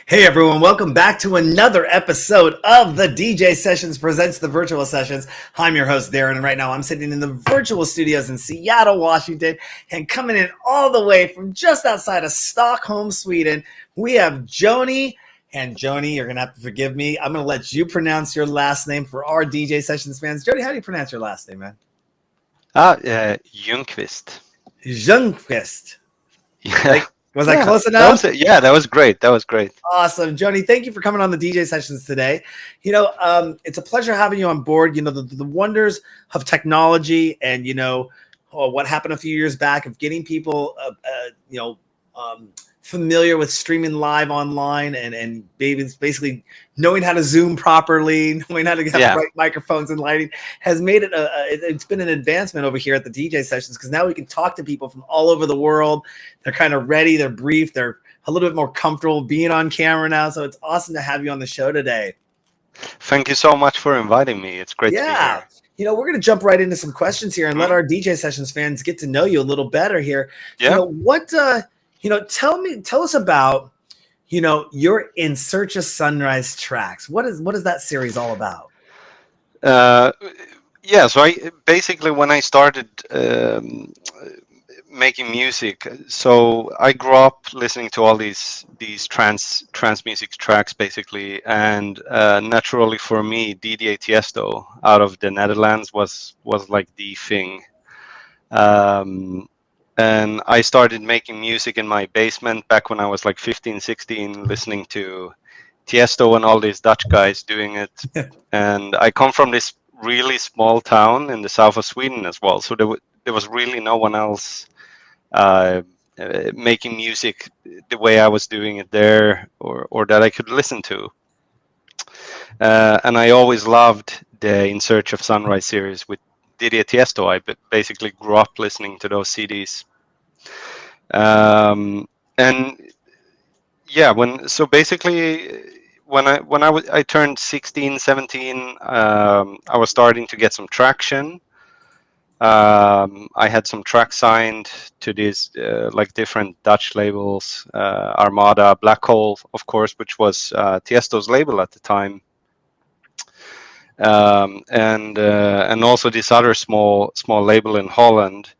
Hey everyone, welcome back to another episode of the DJ Sessions Presents the Virtual Sessions. I'm your host, Darren, and right now I'm sitting in the virtual studios in Seattle, Washington, and coming in all the way from just outside of Stockholm, Sweden, we have Joni. And Joni, you're going to have to forgive me. I'm going to let you pronounce your last name for our DJ Sessions fans. Joni, how do you pronounce your last name, man? Ljungqvist. Ljungqvist. Yeah, Was I yeah, close that was enough? it. Yeah, that was great. That was great. Awesome. Joni, thank you for coming on the DJ Sessions today. It's a pleasure having you on board. The wonders of technology and, what happened a few years back of getting people, familiar with streaming live online and basically knowing how to Zoom properly, knowing how to have Yeah, right microphones and lighting has made it, it's been an advancement over here at the DJ Sessions because now we can talk to people from all over the world. They're kind of ready. They're brief. They're a little bit more comfortable being on camera now. So it's awesome to have you on the show today. thank you so much for inviting me. It's great to be Yeah. here. We're going to jump right into some questions here and let Mm, our DJ Sessions fans get to know you a little better here. yeah. Tell us about, your In Search of Sunrise tracks. What is that series all about? Uh, yeah. So I basically when I started making music, so I grew up listening to all these trance music tracks basically, and naturally for me, DJ Tiësto out of the Netherlands was like the thing. Um, and I started making music in my basement back when I was like 15, 16, listening to Tiësto and all these Dutch guys doing it. And I come from this really small town in the south of Sweden as well, so there was really no one else uh, making music the way I was doing it there, or that I could listen to. And I always loved the In Search of Sunrise series with Didier Tiësto. I basically grew up listening to those CDs. And yeah, when I turned 16, 17, I was starting to get some traction. I had some tracks signed to these like different Dutch labels, Armada, Black Hole, of course, which was Tiesto's label at the time, and also this other small label in Holland.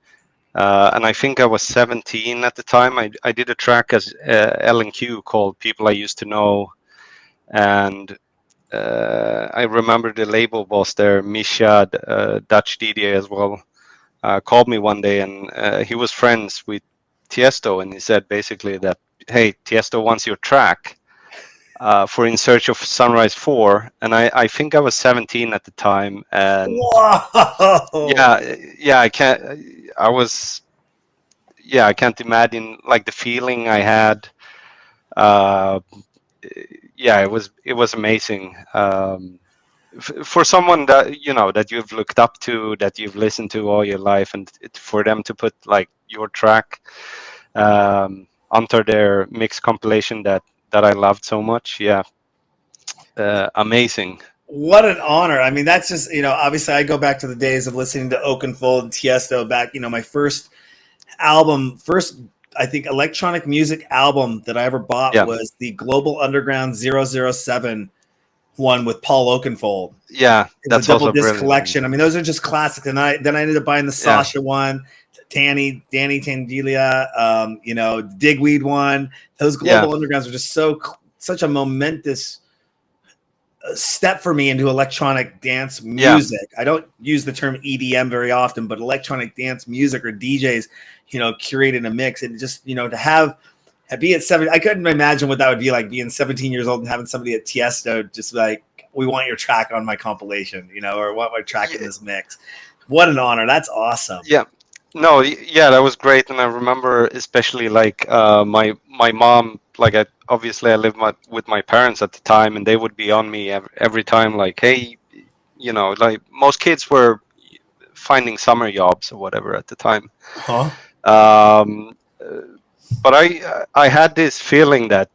And I think I was 17 at the time. I did a track as L&Q called "People I Used to Know," and I remember the label boss there, Misha, Dutch DJ as well, called me one day, and he was friends with Tiësto, and he said basically that, hey, Tiësto wants your track for In Search of Sunrise 4, and I think I was 17 at the time, and Whoa. yeah, I was, yeah, I can't imagine like the feeling I had. Uh, yeah, it was amazing. For someone that that you've looked up to, that you've listened to all your life, and for them to put like your track onto their mix compilation that I loved so much, yeah, amazing. What an honor. I mean, that's just, obviously I go back to the days of listening to Oakenfold and Tiësto back, my first, I think, electronic music album that I ever bought Yeah, was the Global Underground 007 one with Paul Oakenfold. yeah, It was a that's double also a disc brilliant one. collection. I mean, those are just classics. And then I ended up buying the Yeah, Sasha one, Danny Tangelia, Digweed one. Those yeah, Global Undergrounds are just such a momentous step for me into electronic dance yeah, music. I don't use the term EDM very often, but electronic dance music or DJs, curating a mix and just, to be at 7, I couldn't imagine what that would be like being 17 years old and having somebody at Tiësto just like, we want your track on my compilation, or want my track in yeah, this mix. What an honor. That's awesome. yeah. No, yeah, that was great, and I remember especially like my mom. Like, obviously I lived with my parents at the time, and they would be on me every time, like, hey, like most kids were finding summer jobs or whatever at the time. Huh? Um, but I had this feeling that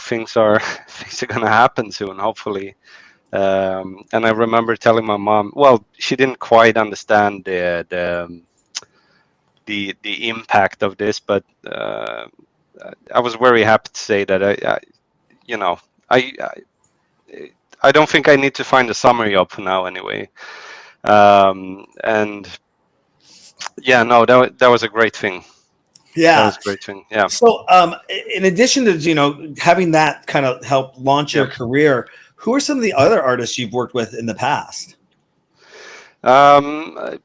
things are things are gonna happen soon, hopefully. And I remember telling my mom, well, she didn't quite understand the impact of this, but I was very happy to say that you know, I, I don't think I need to find a summary of now anyway. And yeah, no, that was a great thing. That Yeah. was a great thing. Yeah. So, in addition to having that kind of help launch Yeah. your career, who are some of the other artists you've worked with in the past? I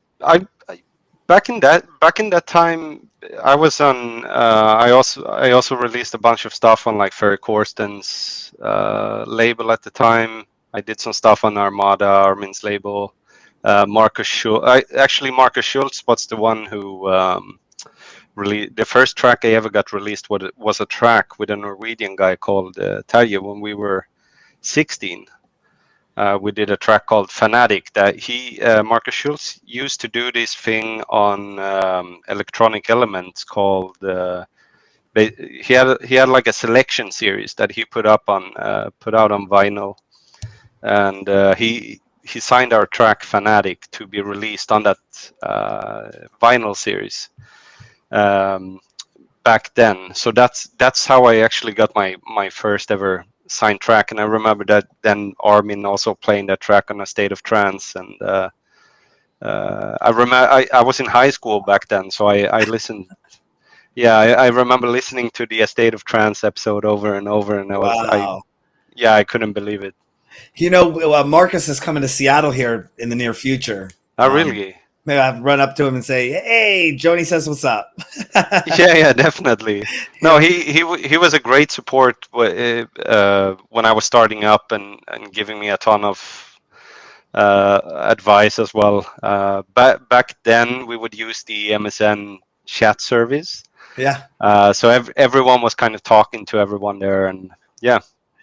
back in that time, I was on. I also released a bunch of stuff on like Ferry Corsten's label at the time. I did some stuff on Armada, Armin's label. Markus Schulz. Markus Schulz was the one who really the first track I ever got released was a track with a Norwegian guy called Terje when we were 16. We did a track called Fanatic that Markus Schulz used to do this thing on electronic elements called he had like a selection series that he put out on vinyl, and he signed our track Fanatic to be released on that vinyl series back then. So that's how I actually got my first ever signed track, and I remember that then Armin also playing that track on A State of Trance, and I remember I was in high school back then, so I listened. Yeah, I remember listening to the A State of Trance episode over and over, and Wow. I couldn't believe it. Marcus is coming to Seattle here in the near future. I really. Maybe I'll run up to him and say, "Hey, Joni says what's up." Yeah, definitely. No, he was a great support when I was starting up and giving me a ton of advice as well. Back then, we would use the MSN chat service. Yeah. So everyone was kind of talking to everyone there, and yeah,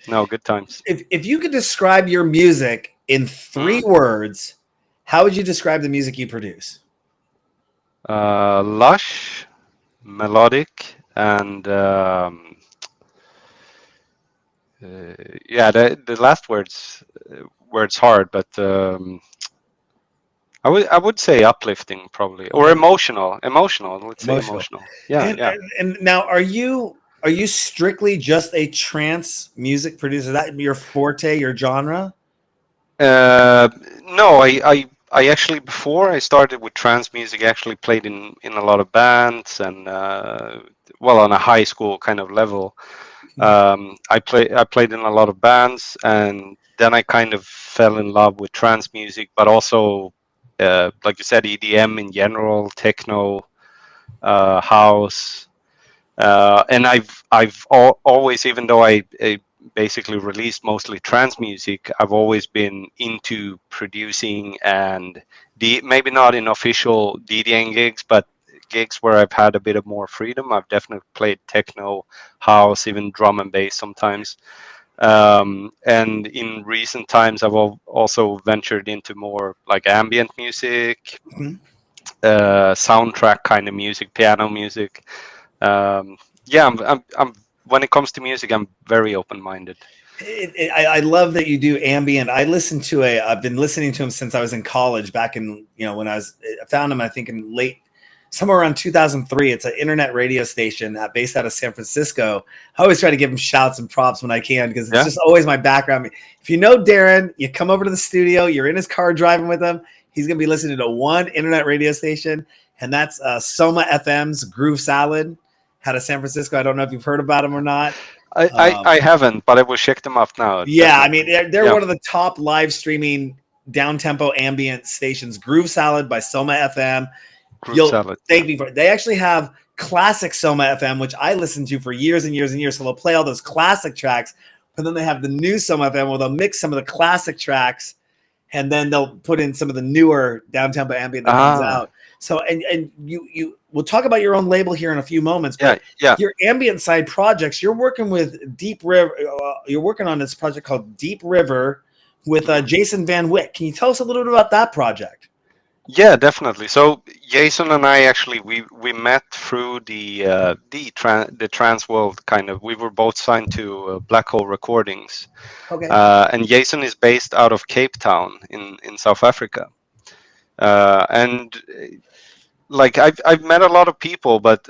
no, good times. If you could describe your music in 3 words, how would you describe the music you produce? Lush, melodic, and yeah, the last words hard, but I would say uplifting probably, or emotional. Let's say Emotional. emotional. Yeah, yeah. And now, are you strictly just a trance music producer? Is that your forte, your genre? No, I actually before I started with trance music, I actually played in a lot of bands and well, on a high school kind of level. I played in a lot of bands, and then I kind of fell in love with trance music, but also like you said, EDM in general, techno, house, and always, even though I basically released mostly trance music, I've always been into producing and maybe not in official DJing gigs, but gigs where I've had a bit of more freedom. I've definitely played techno, house, even drum and bass sometimes. And in recent times, I've also ventured into more like ambient music, soundtrack kind of music, piano music. Yeah, I'm when it comes to music, I'm very open-minded. I love that you do ambient. I've been listening to him since I was in college back in, when I found him, I think in somewhere around 2003. It's an internet radio station based out of San Francisco. I always try to give him shouts and props when I can, because it's just always my background. If you know Darren, you come over to the studio, you're in his car driving with him. He's going to be listening to one internet radio station, and that's Soma FM's Groove Salad out of San Francisco. I don't know if you've heard about him or not. I haven't, but I will check them up now. Yeah, Definitely. I mean, they're one of the top live streaming down-tempo ambient stations. Groove Salad by Soma FM. Groove Salad. Thank me for it. They actually have classic Soma FM, which I listened to for years and years and years. So they'll play all those classic tracks, but then they have the new Soma FM where they'll mix some of the classic tracks, and then they'll put in some of the newer down-tempo ambient that comes out. So, and you we'll talk about your own label here in a few moments. But your ambient side projects, you're working with Deep River. You're working on this project called Deep River with Jason Van Wyck. Can you tell us a little bit about that project? Yeah, definitely. So Jason and I actually we met through the trance world kind of. We were both signed to Black Hole Recordings. Okay. And Jason is based out of Cape Town in South Africa. And like I've met a lot of people, but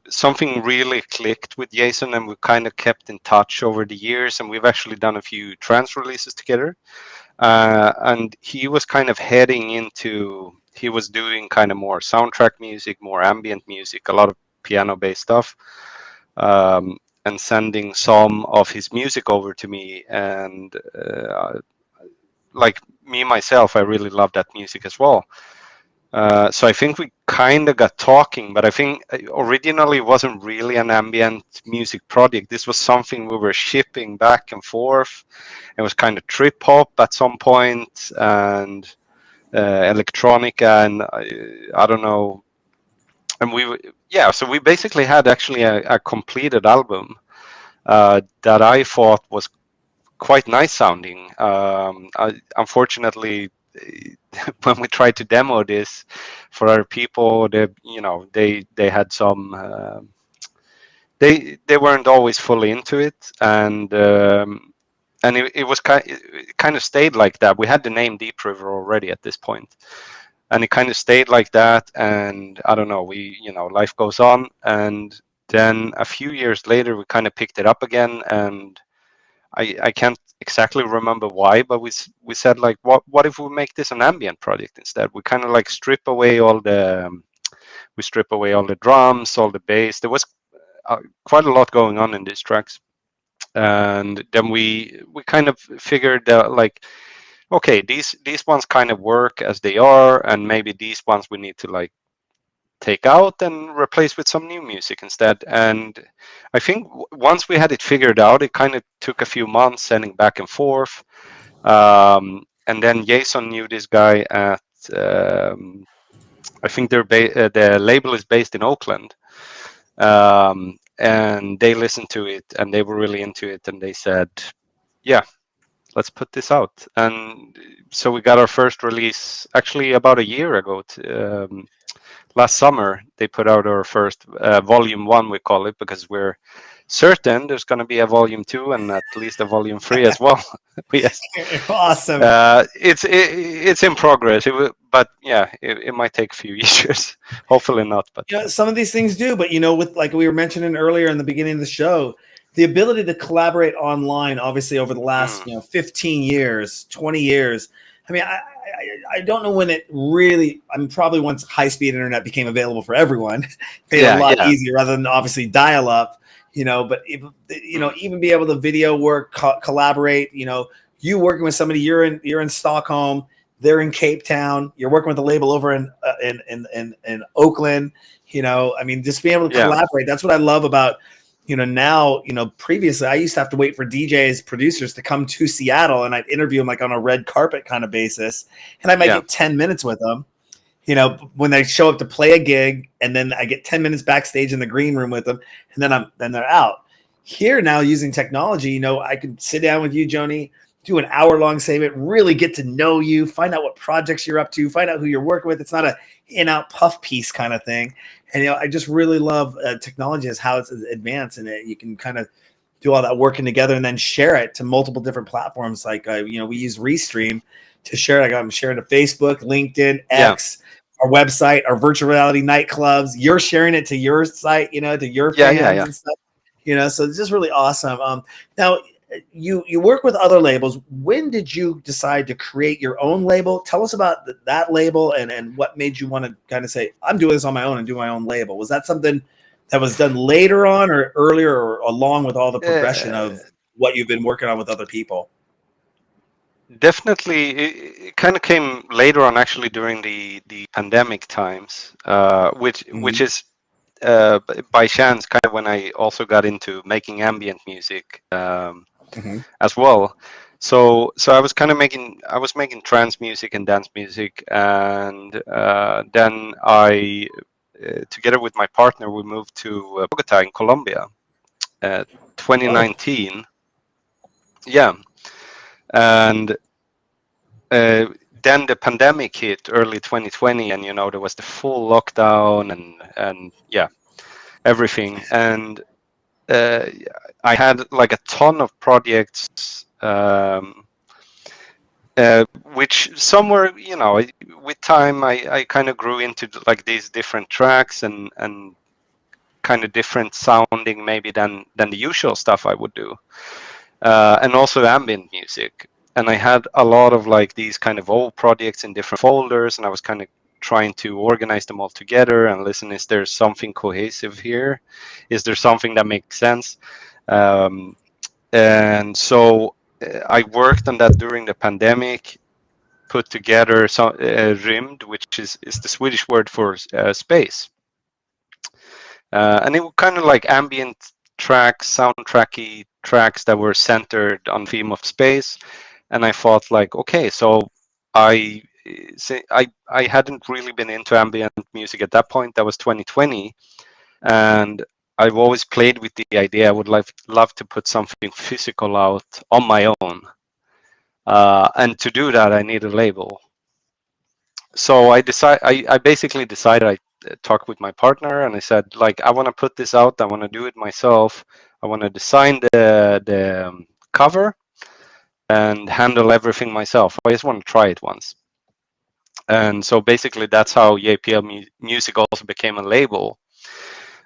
something really clicked with Jason, and we kind of kept in touch over the years, and we've actually done a few trance releases together. And he was kind of heading into, he was doing kind of more soundtrack music, more ambient music, a lot of piano based stuff, and sending some of his music over to me. And like me myself, I really love that music as well. So I think we kind of got talking, but I think originally it wasn't really an ambient music project. This was something we were shipping back and forth. It was kind of trip hop at some point, and electronica, and I don't know. And yeah, so we basically had actually a completed album that I thought was quite nice sounding. Unfortunately, when we tried to demo this for other people, they had some. They weren't always fully into it, and it was it kind of stayed like that. We had the name Deep River already at this point, and it kind of stayed like that. And I don't know, life goes on, and then a few years later, we kind of picked it up again, and I can't exactly remember why, but we said like, what if we make this an ambient project instead? We kind of like we strip away all the drums, all the bass. There was quite a lot going on in these tracks, and then we kind of figured that like, okay, these ones kind of work as they are, and maybe these ones we need to like take out and replace with some new music instead. And I think once we had it figured out, it kind of took a few months sending back and forth. And then Jason knew this guy at, I think the label is based in Oakland. And they listened to it and they were really into it, and they said, yeah, let's put this out. And so we got our first release actually about a year ago. Last summer, they put out our first volume 1, we call it, because we're certain there's going to be a volume 2 and at least a volume 3 as well. Yes. Awesome. It's in progress, but yeah, it might take a few years. Hopefully not. But Some of these things do, but with, like we were mentioning earlier in the beginning of the show, the ability to collaborate online, obviously over the last 15 years, 20 years. I mean, I don't know when it really. I mean, probably once high speed internet became available for everyone, made it a lot easier rather than obviously dial up. But even be able to video work, collaborate. You working with somebody, you're in Stockholm, they're in Cape Town, you're working with a label over in Oakland. I mean, just being able to collaborate. That's what I love about now. Previously I used to have to wait for DJs, producers to come to Seattle, and I'd interview them like on a red carpet kind of basis, and I might get 10 minutes with them. When they show up to play a gig, and then I get 10 minutes backstage in the green room with them, and then they're out. Here now, using technology, I could sit down with you, Joni, do an hour-long segment, really get to know you, find out what projects you're up to, find out who you're working with. It's not a in-out puff piece kind of thing. And I just really love technology as how it's advanced, and you can kind of do all that working together and then share it to multiple different platforms. Like we use Restream to share. Like I'm sharing to Facebook, LinkedIn, X, our website, our virtual reality nightclubs. You're sharing it to your site, to your fans and stuff. So it's just really awesome. Now you work with other labels. When did you decide to create your own label? Tell us about that label and what made you want to kind of say, I'm doing this on my own and do my own label. Was that something that was done later on or earlier, or along with all the progression of what you've been working on with other people? Definitely, it kind of came later on, actually, during the pandemic times, which is by chance kind of when I also got into making ambient music as well. So I was kind of making trance music and dance music, and then I, together with my partner, we moved to Bogota in Colombia, 2019. Yeah, and then the pandemic hit early 2020, and there was the full lockdown and everything. And I had like a ton of projects which somewhere, with time, I kind of grew into like these different tracks and kind of different sounding maybe than the usual stuff I would do, and also ambient music. And I had a lot of like these kind of old projects in different folders, and I was kind of trying to organize them all together and listen, is there something cohesive here? Is there something that makes sense? Um, and so I worked on that during the pandemic, put together some rymd, which is the Swedish word for space. And it was kind of like ambient tracks, soundtracky tracks that were centered on theme of space. And I thought like, okay, so I I hadn't really been into ambient music at that point. That was 2020, and I've always played with the idea I would love to put something physical out on my own. And to do that, I need a label. So I basically decided, I talked with my partner and I said, like, I want to put this out. I want to do it myself. I want to design the cover and handle everything myself. I just want to try it once. And so basically that's how JPL Music also became a label.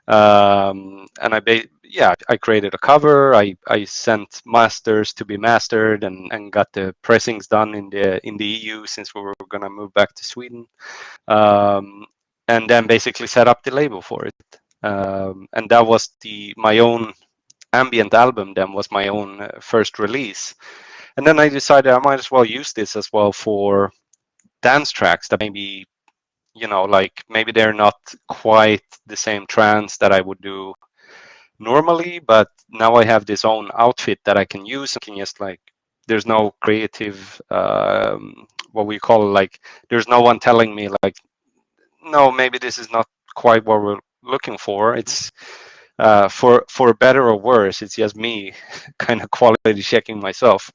And I created a cover. I sent masters to be mastered and got the pressings done in the EU, since we were gonna move back to Sweden. um, and then basically set up the label for it. And that was my own ambient album. Then was my own first release. And then I decided I might as well use this as well for dance tracks that maybe, like maybe they're not quite the same trance that I would do normally, but now I have this own outfit that I can use. I can just like, there's no creative, what we call, like, there's no one telling me like, no, maybe this is not quite what we're looking for. It's for better or worse, it's just me kind of quality checking myself.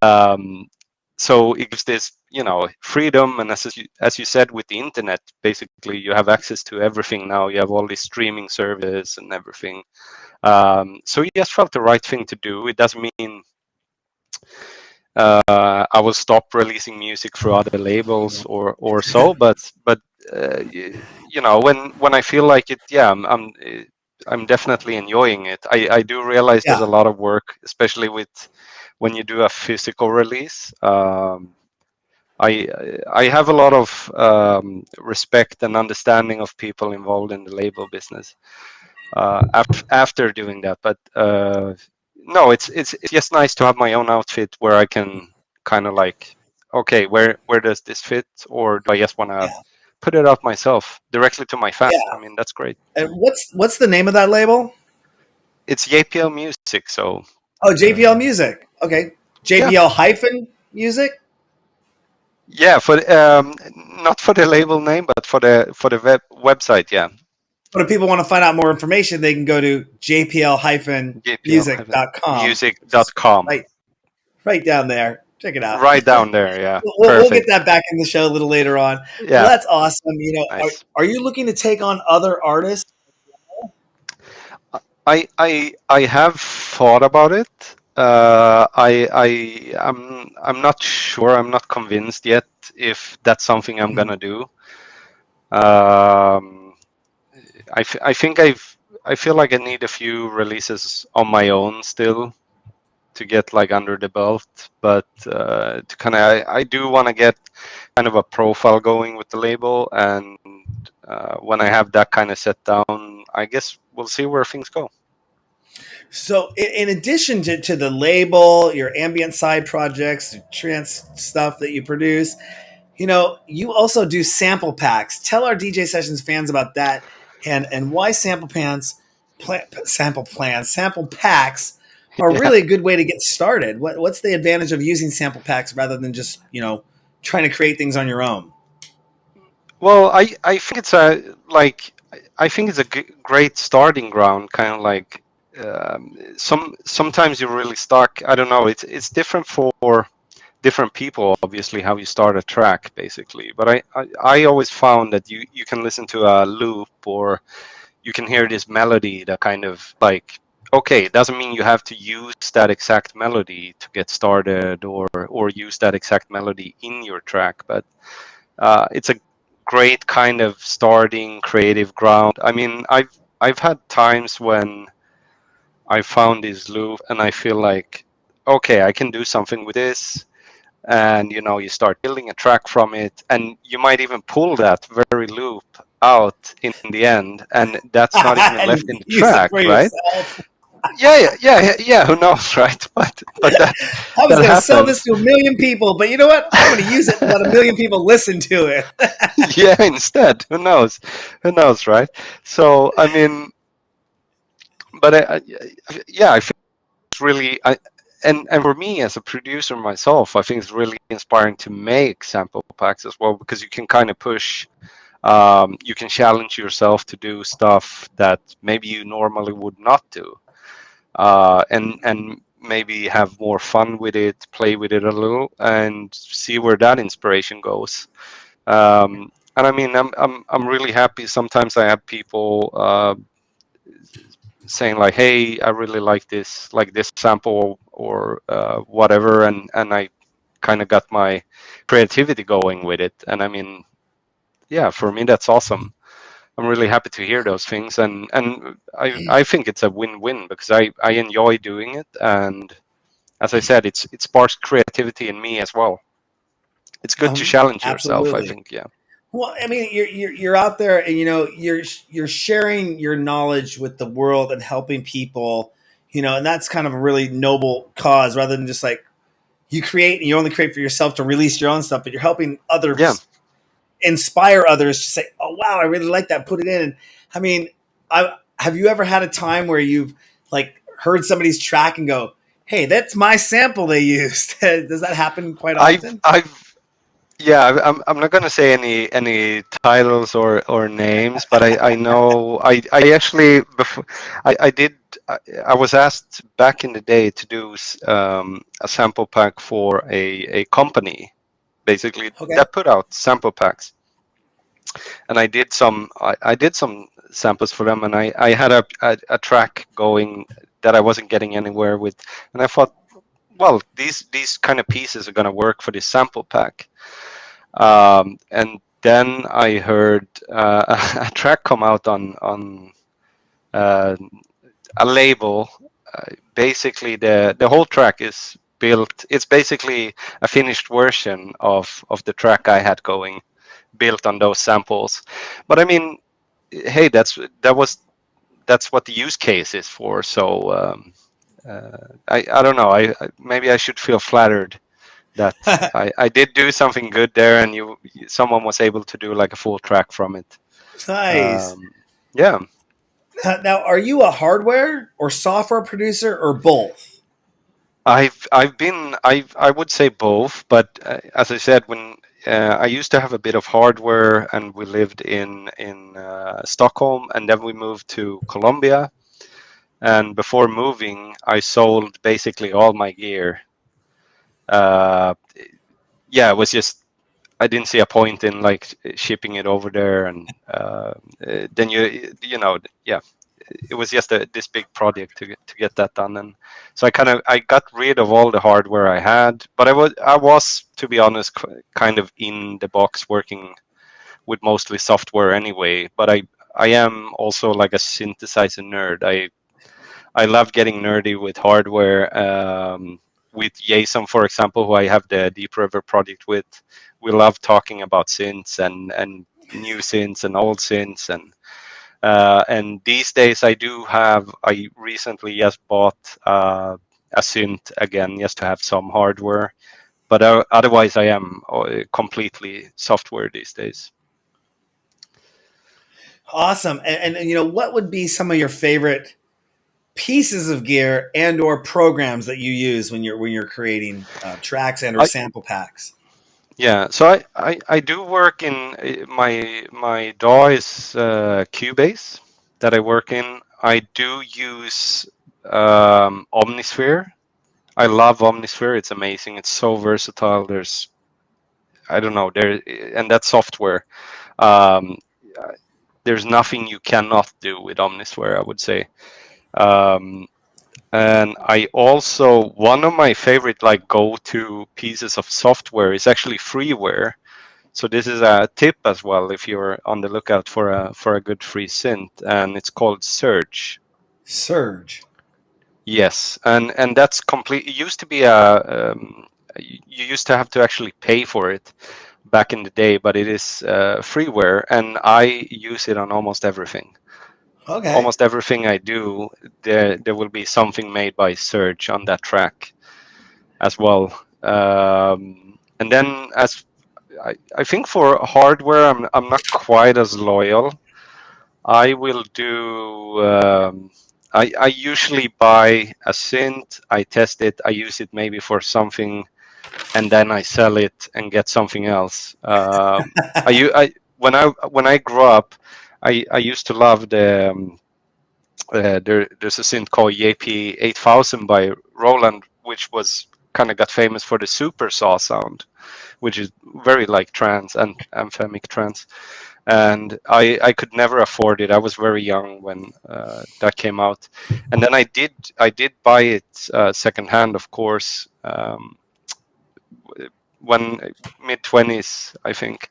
Um, so it gives this, freedom. And as you said, with the internet, basically you have access to everything now. You have all these streaming services and everything. So it just felt the right thing to do. It doesn't mean I will stop releasing music through other labels or so, but when I feel like it, yeah, I'm definitely enjoying it. I do realize there's Yeah. a lot of work, especially with when you do a physical release. I I have a lot of respect and understanding of people involved in the label business after doing that. But no, it's just nice to have my own outfit where I can kind of like, okay, where does this fit, or do I just want to Yeah. put it out myself directly to my fans? Yeah. I mean, that's great. And what's the name of that label? It's JPL Music, so Oh, JPL uh, Music. Okay. yeah, JPL hyphen music. yeah. For not for the label name, but for the website, yeah. But if people want to find out more information, they can go to jpl-music.com, which is JPL-music.com. right down there. Check it out. Right down there, yeah. We'll get Perfect. that back in the show a little later on. Well, Yeah, that's awesome. nice. Are you looking to take on other artists? I have thought about it. I'm not sure. I'm not convinced yet if that's something I'm Mhm. gonna do. Um, I think I feel like I need a few releases on my own still to get like under the belt. But to kind of, I do want to get kind of a profile going with the label, and when I have that kind of set down, I guess we'll see where things go. So, in addition to the label, your ambient side projects, the trance stuff that you produce, you also do sample packs. Tell our DJ Sessions fans about that, and why sample packs are Yeah. really a good way to get started. What's the advantage of using sample packs rather than just trying to create things on your own? Well, I think it's a like I think it's a great starting ground. Kind of like sometimes you're really stuck. I don't know. It's different for different people, obviously, how you start a track, basically. But I always found that you can listen to a loop, or you can hear this melody that kind of like, okay, it doesn't mean you have to use that exact melody to get started, or use that exact melody in your track, but it's a great kind of starting creative ground. I mean, I've had times when I found this loop and I feel like, okay, I can do something with this, and you start building a track from it, and you might even pull that very loop out in the end, and that's not even And left in the use it track, for right? yourself. Yeah, who knows, right? But that I was that going to sell happens. this to a million people, but you know what? I'm going to use it and let a million people listen to it. Yeah, instead, who knows, right? So I mean, but yeah, I think it's really, and for me as a producer myself, I think it's really inspiring to make sample packs as well, because you can kind of push, you can challenge yourself to do stuff that maybe you normally would not do, and maybe have more fun with it, play with it a little, and see where that inspiration goes. And I mean, I'm really happy. Sometimes I have people saying like, "Hey, I really like this sample or whatever," and I kind of got my creativity going with it. And I mean, yeah, for me that's awesome. I'm really happy to hear those things, and I think it's a win-win, because I enjoy doing it, and as I said, it sparks creativity in me as well. It's good to challenge yourself, I Absolutely. think. Yeah. Well, I mean, you're out there, and you're sharing your knowledge with the world and helping people, and that's kind of a really noble cause, rather than just like you create and you only create for yourself to release your own stuff, but you're helping Yeah. others, inspire others to say, "Oh wow, I really like that. Put it in." And I mean, I have you ever had a time where you've like heard somebody's track and go, "Hey, that's my sample they used." Does that happen quite I've often? I've Yeah, I'm not gonna say any titles or names, but I know I actually before I did I was asked back in the day to do a sample pack for a company, basically, Okay. that put out sample packs, and I did some samples for them, and I had a track going that I wasn't getting anywhere with, and I thought, well, these kind of pieces are gonna work for this sample pack. And then I heard a track come out on uh, a label. Basically, the whole track is built. It's basically a finished version of the track I had going, built on those samples. But I mean, hey, that's what the use case is for. So I don't know. Maybe I should feel flattered that I did do something good there, and someone was able to do like a full track from it. Nice. Um, yeah, Now, are you a hardware or software producer or both? I've been I would say both, but as I said, when I used to have a bit of hardware, and we lived in Stockholm, and then we moved to Colombia. And before moving, I sold basically all my gear. Uh, yeah, it was just, I didn't see a point in like shipping it over there, and then yeah, it was just this big project to get that done, and so I got rid of all the hardware I had, but I was to be honest kind of in the box working with mostly software anyway. But I am also like a synthesizer nerd. I love getting nerdy with hardware. With Jason, for example, who I have the Deep River project with, we love talking about synths and new synths and old synths, and these days I recently just bought a synth again, just to have some hardware. But otherwise, I am completely software these days. Awesome. And what would be some of your favorite pieces of gear and or programs that you use when you're creating tracks and or I sample packs? Yeah, so I do work in my DAW is Cubase that I work in. I do use Omnisphere. I love Omnisphere. It's amazing. It's so versatile. I don't know, and that software. Um, there's nothing you cannot do with Omnisphere, I would say. Um, And I also, one of my favorite like go-to pieces of software is actually freeware. So this is a tip as well if you're on the lookout for a good free synth, and it's called Surge. Surge. Yes, and that's complete. It used to be a you used to have to actually pay for it back in the day, but it is freeware, and I use it on almost everything. Okay. Almost everything I do, there will be something made by Surge on that track as well. And then as I think for hardware, I'm not quite as loyal. I will do. I usually buy a synth. I test it. I use it maybe for something, and then I sell it and get something else. When I grew up, I used to love there's a synth called JP 8000 by Roland, which was kind of got famous for the super saw sound, which is very like trance and anthemic trance. And I could never afford it. I was very young when that came out, and then I did buy it secondhand, of course, when mid 20s, I think.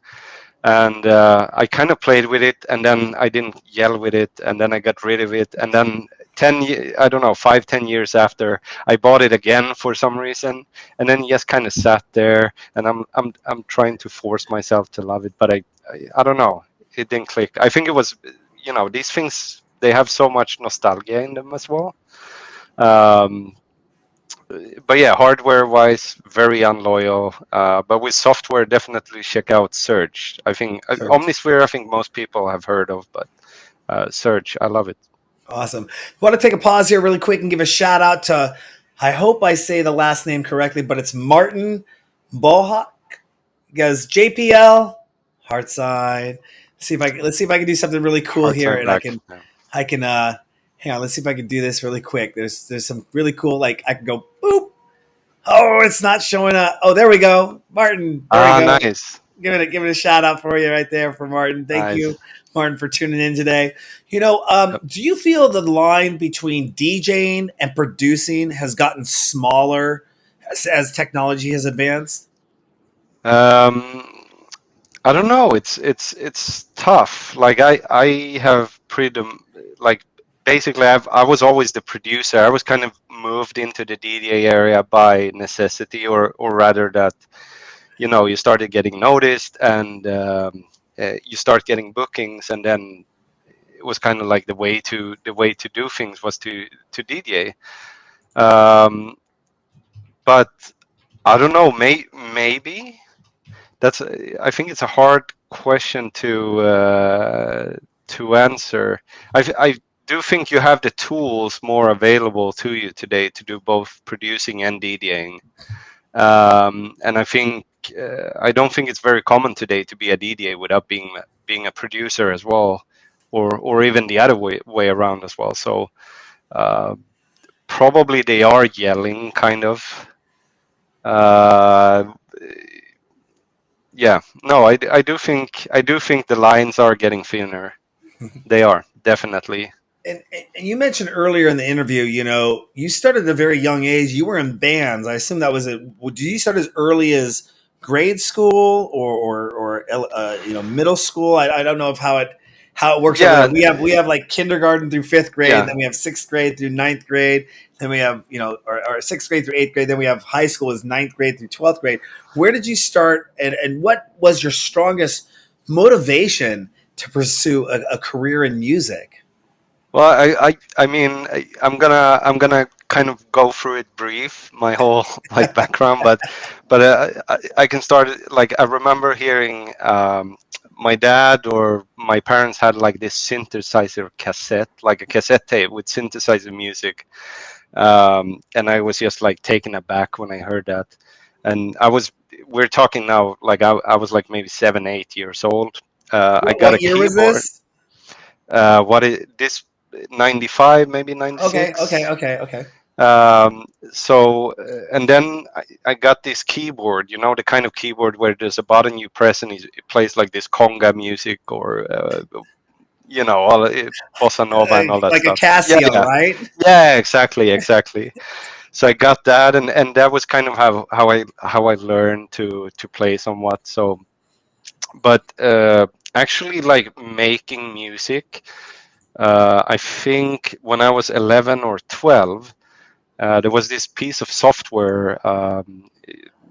And I kind of played with it, and then I didn't yell with it, and then I got rid of it, and then I don't know, 5-10 years after, I bought it again for some reason, and then just kind of sat there, and I'm trying to force myself to love it, but I don't know, it didn't click. I think it was, these things, they have so much nostalgia in them as well. Um, but yeah, hardware wise, very unloyal. But with software, definitely check out Surge. I think Surge. Omnisphere, I think most people have heard of, but Surge, I love it. Awesome. I want to take a pause here really quick and give a shout out to, I hope I say the last name correctly, but it's Martin Bohawk. He goes JPL, Heartside. Let's see if I can do something really cool Hard here, time and I back. can Yeah. I can hang on. Let's see if I can do this really quick. There's some really cool, like I can go boop. Oh, it's not showing up. Oh, there we go, Martin. There we Ah, go. nice, Give it a shout out for you right there for Martin. Thank you, nice. Martin, for tuning in today. Yep. Do you feel the line between DJing and producing has gotten smaller as technology has advanced? Um, I don't know. It's tough. Like I have like basically I was always the producer. I was kind of moved into the DJ area by necessity, or rather that you started getting noticed, and you start getting bookings, and then it was kind of like the way to do things was to DJ. Um, but I don't know. Maybe that's I think it's a hard question to answer. I do think you have the tools more available to you today to do both producing and DJing. And I don't think it's very common today to be a DJ without being a producer as well, or even the other way around as well. So uh, probably they are yelling, kind of. Uh, yeah, no, I do think the lines are getting thinner. They are definitely. And you mentioned earlier in the interview, you started at a very young age. You were in bands. I assume that was it. Did you start as early as grade school or middle school? I don't know of how it works over there. Yeah, We have like kindergarten through fifth grade, yeah. then we have sixth grade through ninth grade, then we have or sixth grade through eighth grade, then we have high school is ninth grade through 12th grade. Where did you start, and what was your strongest motivation to pursue a career in music? Well, I mean, I'm gonna kind of go through it brief, my whole like background, but I can start like I remember hearing my dad or my parents had like this synthesizer cassette, like a cassette tape with synthesizer music, and I was just like taken aback when I heard that, and we're talking now like I was like maybe 7-8 years old. I got a What year was keyboard. this? What is this? 95, maybe Okay, 96. okay, okay, okay. And then I got this keyboard, the kind of keyboard where there's a button you press and it plays like this conga music, or all bossa nova and all that like a stuff. Yeah, Casio, yeah, right? yeah, exactly. So I got that, and that was kind of how I learned to play somewhat. So, but actually, like making music, I think when I was 11 or 12, there was this piece of software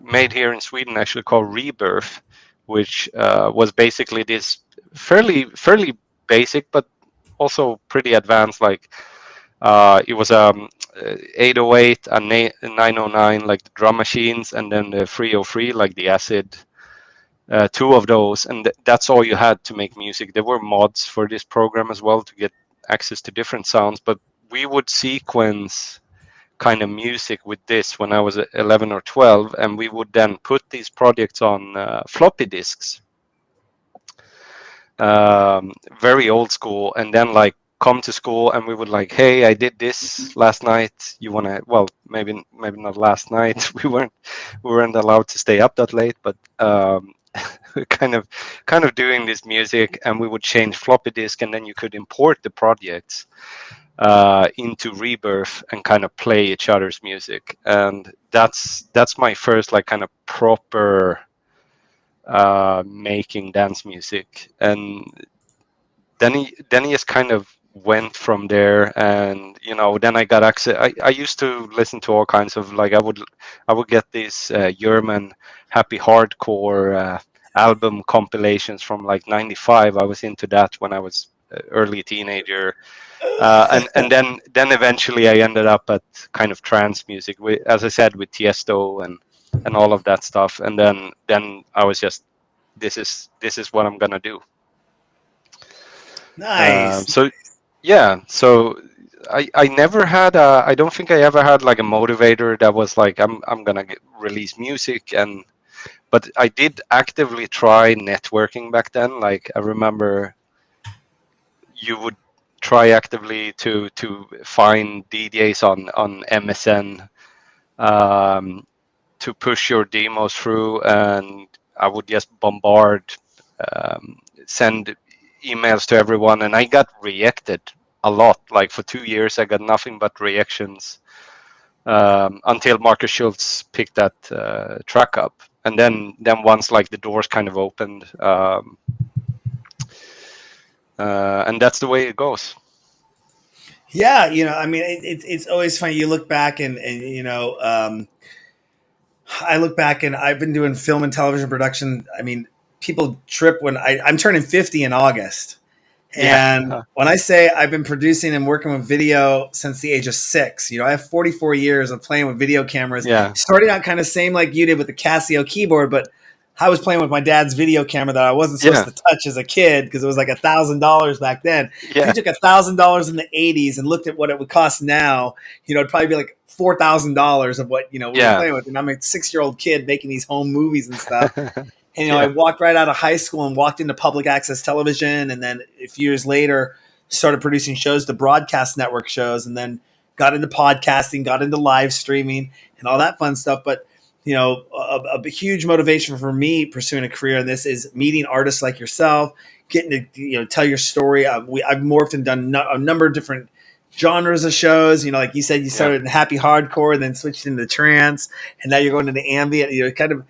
made here in Sweden, actually called Rebirth, which was basically this fairly basic, but also pretty advanced. Like it was 808 and 909, like the drum machines, and then the 303, like the acid. Two of those, and that's all you had to make music. There were mods for this program as well to get access to different sounds, but we would sequence kind of music with this when I was 11 or 12, and we would then put these projects on floppy disks, very old school, and then like come to school and we would like, hey, I did this last night. You want to? Well, maybe not last night. We weren't allowed to stay up that late, but kind of doing this music, and we would change floppy disk, and then you could import the projects into Rebirth and kind of play each other's music. And that's my first like kind of proper making dance music. And then he just kind of went from there. And then I got access. I used to listen to all kinds of, like, I would get these German happy hardcore album compilations from like 95. I was into that when I was early teenager. And then eventually I ended up at kind of trance music, as I said, with Tiësto and all of that stuff. And then I was just, this is what I'm gonna do. Nice. So yeah, so I never had I don't think I ever had like a motivator that was like, I'm gonna release music. But I did actively try networking back then. Like, I remember you would try actively to find DJs on MSN, to push your demos through, and I would just bombard, um, send emails to everyone, and I got rejected a lot. Like, for 2 years, I got nothing but rejections, until Markus Schulz picked that track up, and then once like the doors kind of opened, and that's the way it goes. Yeah, I mean, it's always funny. You look back and I look back and I've been doing film and television production. I mean, people trip when I'm turning 50 in August. Yeah. And when I say I've been producing and working with video since the age of 6, I have 44 years of playing with video cameras, Yeah. starting out kind of same like you did with the Casio keyboard, but I was playing with my dad's video camera that I wasn't supposed Yeah. to touch as a kid because it was like $1,000 back then. If you Yeah. took $1,000 in the 80s and looked at what it would cost now, it'd probably be like $4,000 of what, we were Yeah. playing with. And I'm a 6-year-old kid making these home movies and stuff. And I Yeah. walked right out of high school and walked into public access television, and then a few years later started producing shows, the broadcast network shows, and then got into podcasting, got into live streaming, and all that fun stuff. But a huge motivation for me pursuing a career in this is meeting artists like yourself, getting to tell your story. I've morphed and done a number of different genres of shows. Like you said, you Yeah. started in happy hardcore, and then switched into trance, and now you're going into ambient. Kind of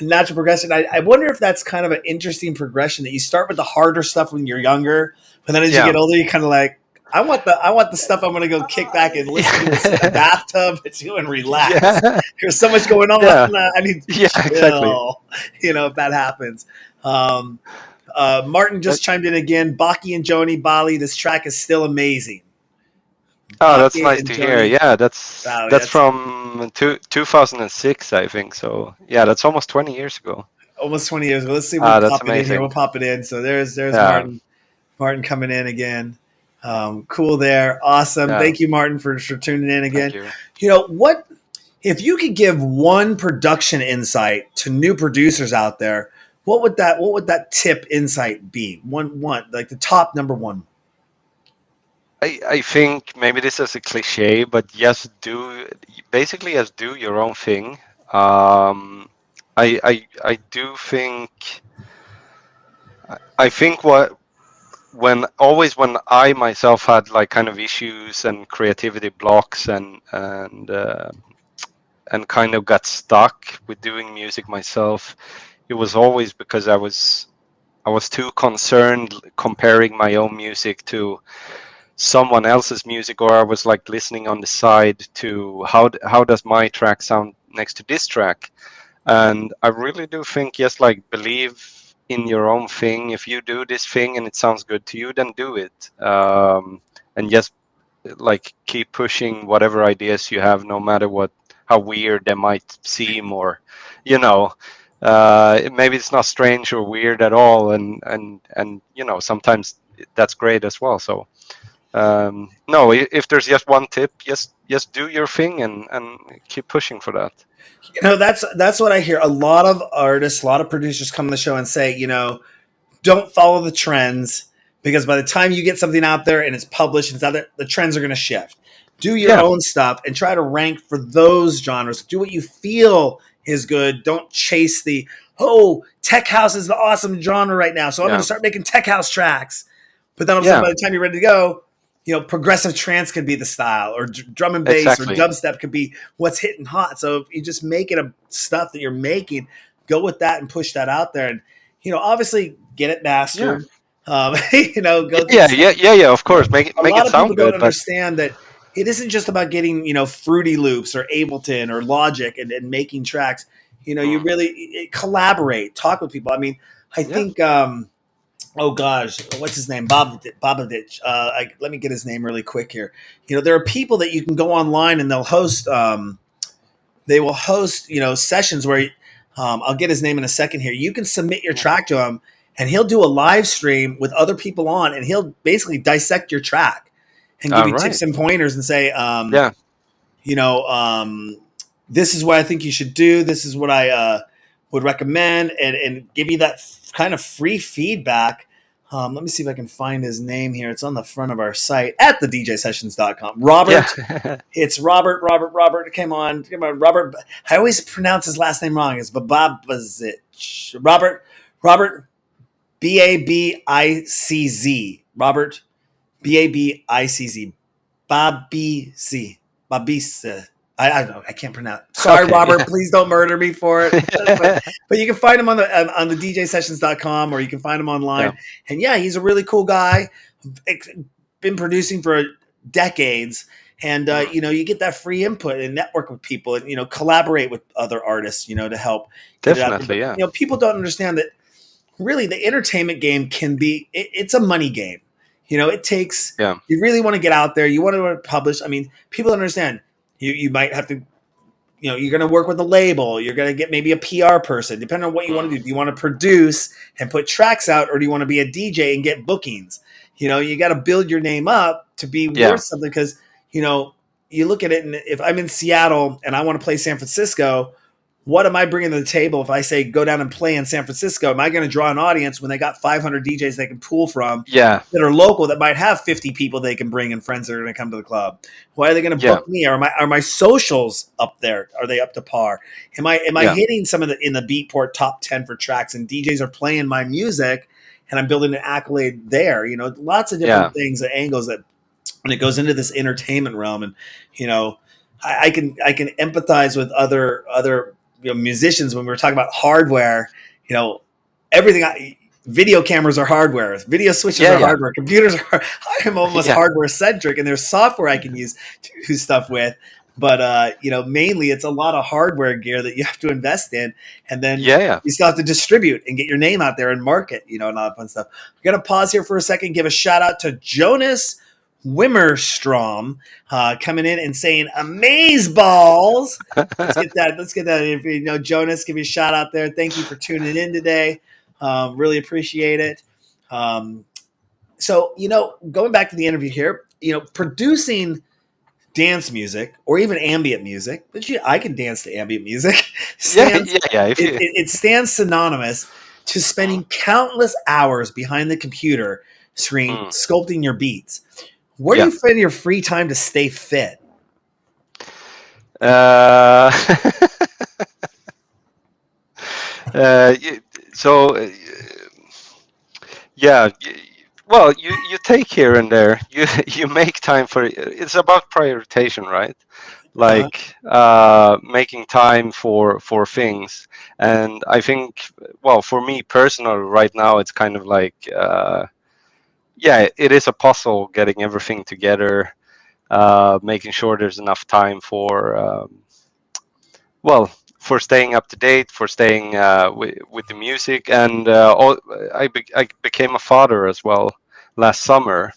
natural progression. I wonder if that's kind of an interesting progression, that you start with the harder stuff when you're younger, but then as you Yeah. get older, you kind of like, I want the stuff I'm going to go kick back and listen to and sit in the bathtub to and relax. Yeah. There's so much going on. Yeah. I need to Yeah. Exactly. chill. If that happens. Um, Martin That, just chimed in again. Baki and Joni Bali. This track is still amazing. oh, that's Baki nice and to hear. Joni Yeah, that's Bali. that's That's from 2006, I think. So yeah, that's almost 20 years ago. almost 20 years ago. Let's see if we Ah, can that's pop it in here. We'll amazing. pop it in. So there's Yeah. Martin coming in again. Cool there. Awesome. Yeah. Thank you, Martin, for tuning in Thank again. you. What if you could give one production insight to new producers out there? What would that tip insight be? One like the top number one. I think maybe this is a cliche, but just do your own thing. I do think, I think when I myself had like kind of issues and creativity blocks and kind of got stuck with doing music myself, it was always because I was too concerned comparing my own music to someone else's music, or I was like listening on the side to how does my track sound next to this track. And I really do think, yes, like believe in your own thing. If you do this thing and it sounds good to you, then do it. And just like keep pushing whatever ideas you have, no matter how weird they might seem, or you know, maybe it's not strange or weird at all, and sometimes that's great as well. So no, if there's just one tip, just do your thing and keep pushing for that. That's what I hear. A lot of artists, a lot of producers come on the show and say, don't follow the trends, because by the time you get something out there and it's published and it's out there, the trends are going to shift. Do your Yeah, own stuff and try to rank for those genres. Do what you feel is good. Don't chase tech house is the awesome genre right now, so I'm going to yeah, start making tech house tracks. But then all of a sudden, yeah, by the time you're ready to go, progressive trance could be the style, or drum and bass, or exactly. dubstep could be what's hitting hot. So if you just make it a stuff that you're making, go with that and push that out there. And obviously get it Yeah, mastered. yeah, Go through the yeah, steps. yeah, yeah, yeah. Of course, make A it lot of people sound don't good, but understand that it isn't just about getting Fruity Loops or Ableton or Logic and making tracks. You mm, really collaborate, talk with people. I mean, I yeah, think oh gosh, what's his name? Bobovich. Let me get his name really quick here. There are people that you can go online and they'll host. They will host, sessions where I'll get his name in a second here. You can submit your yeah. track to him, and he'll do a live stream with other people on, and he'll basically dissect your track and give All you right. tips and pointers and say, Yeah, you know, um, this is what I think you should do. This is what I would recommend, and give you that kind of free feedback. Let me see if I can find his name here. It's on the front of our site at thedjsessions.com. Robert. yeah. It's Robert. Come on, Robert. I always pronounce his last name wrong. It's Babazic. Robert, Babicz. Robert, Babicz. Babc. Babis. I don't know. I can't pronounce. Sorry, Okay. Robert. Please don't murder me for it. But you can find him on the DJsessions.com, or you can find him Yeah, online. And yeah, he's a really cool guy. Been producing for decades, and mm, you get that free input and network with people, and collaborate with other artists, to help get it out there. definitely. But Yeah, people don't understand that really the entertainment game can be it's a money game. It takes, yeah, you really want to get out there, you want to publish. I mean, people don't understand. You might have to, you're going to work with a label, you're going to get maybe a PR person, depending on what you want mm, to do. Do you want to produce and put tracks out, or do you want to be a DJ and get bookings? You got to build your name up to be yeah, worth something, because you know you look at it, and if I'm in Seattle and I want to play San Francisco, what am I bringing to the table if I say go down and play in San Francisco? Am I going to draw an audience when they got 500 DJs they can pull from yeah, that are local, that might have 50 people they can bring and friends that are going to come to the club? Why are they going to yeah, book me? Are my socials up there? Are they up to par? Am I yeah, hitting some of the in the Beatport top 10 for tracks, and DJs are playing my music and I'm building an accolade there? Lots of yeah, different things and angles that when it goes into this entertainment realm. And you know I can empathize with other musicians when we were talking about hardware. you know Everything video cameras are hardware, video switches yeah, are yeah, hardware, computers are I am almost yeah, hardware centric, and there's software I can use to do stuff with. But mainly it's a lot of hardware gear that you have to invest in, and then yeah, yeah. you still have to distribute and get your name out there and market, and all that fun stuff. We're gonna pause here for a second, give a shout out to Jonas Wimmerstrom, coming in and saying "amaze balls." Let's get that. Let's get that. If Jonas, give you a shout out there. Thank you for tuning in today. Really appreciate it. So going back to the interview here, producing dance music or even ambient music, but I can dance to ambient music. Yeah, stands yeah, yeah. If it, you, it, it stands synonymous to spending countless hours behind the computer screen mm, sculpting your beats. Where do yeah. you find your free time to stay fit? Uh, uh, y- so, yeah. well, you take here and there. You make time for it. It's about prioritization, right? Like making time for things. And I think, well, for me personally, right now, it's kind of like yeah, it is a puzzle getting everything together, making sure there's enough time for well, for staying up to date, for staying with the music, and I became a father as well last summer.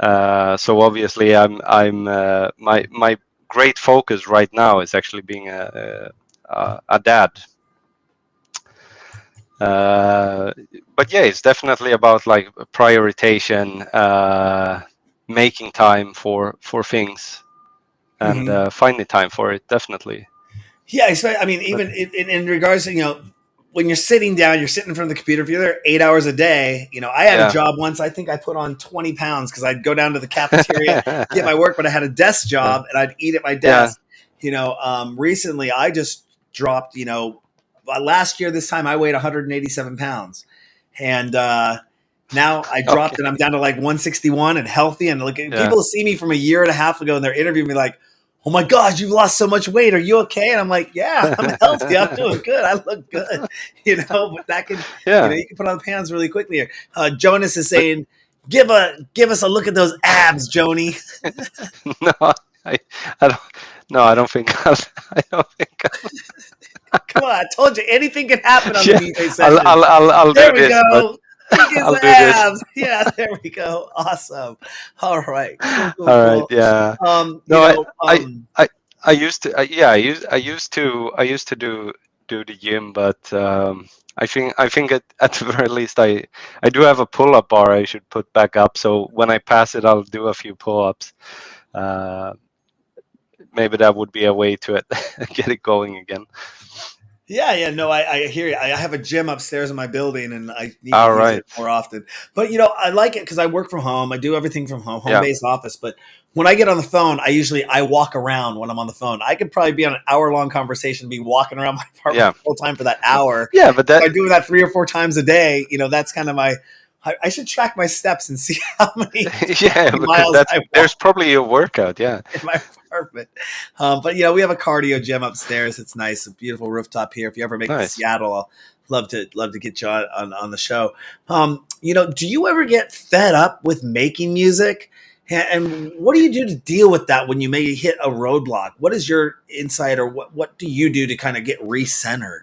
So obviously, I'm my great focus right now is actually being a dad. Uh, but yeah, it's definitely about like prioritization, making time for things, and Mhm. finding time for it. Definitely. Yeah, I mean, But even in regards to, when you're sitting down, you're sitting in front of the computer. If you're there 8 hours a day, I had a yeah. job once. I think I put on 20 pounds because I'd go down to the cafeteria, get my work, but I had a desk yeah. job and I'd eat at my Yeah. desk. Recently I just dropped. Last year this time I weighed 187 pounds, and now I Okay. dropped and I'm down to like 161 and healthy. And look, Yeah. people see me from a year and a half ago and they're interviewing me like, "Oh my God, you've lost so much weight. Are you okay?" And I'm like, "Yeah, I'm healthy. I'm doing good. I look good." But that can, yeah. you can put on pounds really quickly here. Jonas is But saying, give us a look at those abs, Joni." no, I, I don't. No, I don't think. I don't think. Come on, I told you anything can happen on the Yeah, DJ sessions. I'll There do we this, but go. Look at his I'll do this. abs. Yeah, there we go. Awesome. All right. Cool, cool, All right. cool. Yeah. Um, you No, know, I, um, I used to. Yeah, I used to do the gym, but I think at the very least I do have a pull-up bar I should put back up. So when I pass it, I'll do a few pull-ups. Uh, Maybe that would be a way to it, get it going again. yeah, no, I hear you. I have a gym upstairs in my building, and I need to All use it right. more often. But I like it because I work from home. I do everything from home, home Yeah. based office. But when I get on the phone, I walk around when I'm on the phone. I could probably be on an hour long conversation, be walking around my apartment Yeah. the whole time for that hour. Yeah, but If that I'm doing that 3 or 4 times a day, that's kind of my. I should track my steps and see how yeah, many because miles that's I there's walk probably a workout. Yeah. in my apartment. But we have a cardio gym upstairs. It's nice, a beautiful rooftop here. If you ever make it to Nice. Seattle, I'll love to get you on the show. Do you ever get fed up with making music? And what do you do to deal with that when you may hit a roadblock? What is your insight, or what do you do to kind of get recentered?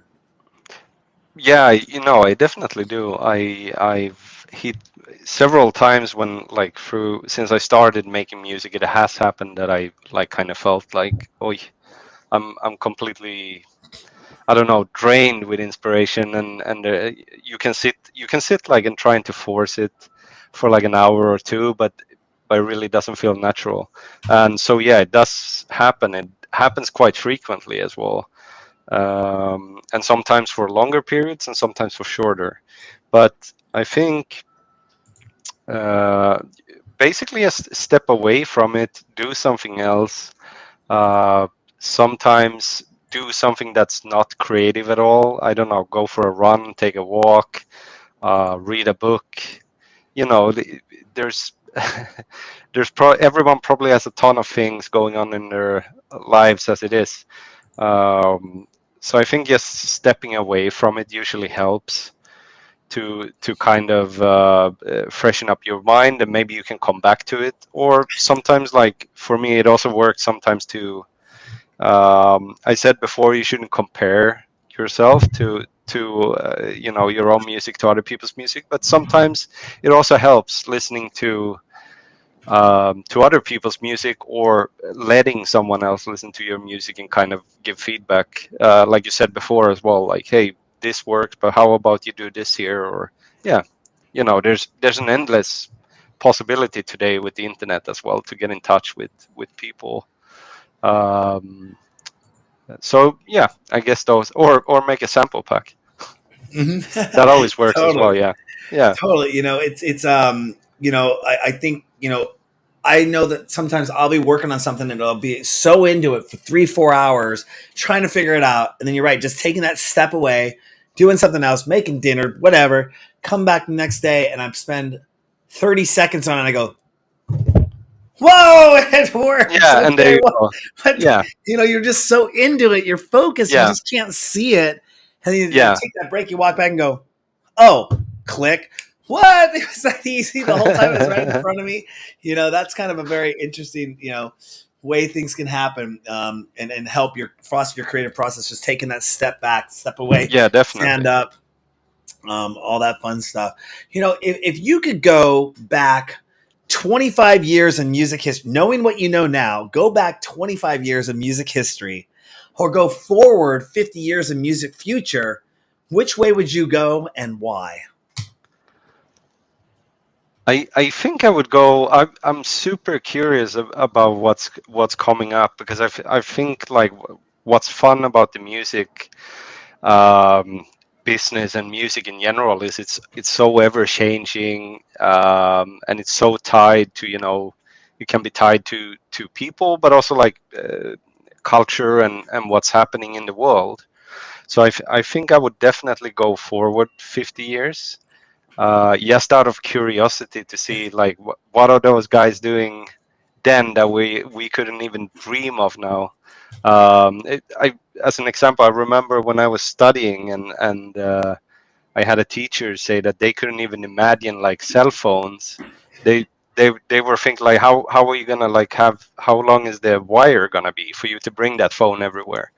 Yeah, I definitely do. I've hit several times when like through since I started making music, it has happened that I like kind of felt like, oh, I'm completely, I don't know, drained with inspiration, and you can sit like and trying to force it for like an hour or two, but it really doesn't feel natural. And so yeah, it does happen. It happens quite frequently as well, and sometimes for longer periods and sometimes for shorter. But I think uh, basically a step away from it, do something else. Uh, Sometimes do something that's not creative at all. I don't know, go for a run, take a walk, read a book. There's everyone probably has a ton of things going on in their lives as it is. Um, so I think just stepping away from it usually helps to kind of freshen up your mind, and maybe you can come back to it. Or sometimes, like for me, it also works sometimes to. I said before, you shouldn't compare yourself to your own music to other people's music, but sometimes it also helps listening to other people's music, or letting someone else listen to your music and kind of give feedback, like you said before as well, like, hey, this works, but how about you do this here? Or yeah, there's an endless possibility today with the internet as well to get in touch with people. Um, so yeah, I guess those, or make a sample pack, that always works as well. Totally. Yeah. Yeah. Totally. I think, I know that sometimes I'll be working on something and I'll be so into it for 3, 4 hours trying to figure it out. And then you're right, just taking that step away, doing something else, making dinner, whatever, come back the next day and I've spent 30 seconds on it, and I go, whoa, it works. Yeah, and there Okay, you go. but Yeah, you're just so into it, you're focused, you yeah, just can't see it. And you yeah. take that break, you walk back and go, oh, click. What? It was that easy the whole time. It was right in front of me. That's kind of a very interesting, way things can happen, and help foster your creative process. Just taking that step back, step away, Yeah, stand definitely. up, all that fun stuff. If you could go back 25 years in music history, knowing what you know now, go back 25 years in music history, or go forward 50 years in music future, which way would you go and why? I think I would go. I'm super curious about what's coming up, because I think like what's fun about the music um, business and music in general is it's so ever changing, and it's so tied to, it can be tied to people, but also like culture and what's happening in the world. So I think I would definitely go forward 50 years, just out of curiosity to see like what are those guys doing then that we couldn't even dream of now. As an example, I remember when I was studying, and I had a teacher say that they couldn't even imagine like cell phones. They they were thinking like how are you gonna like have, how long is the wire gonna be for you to bring that phone everywhere?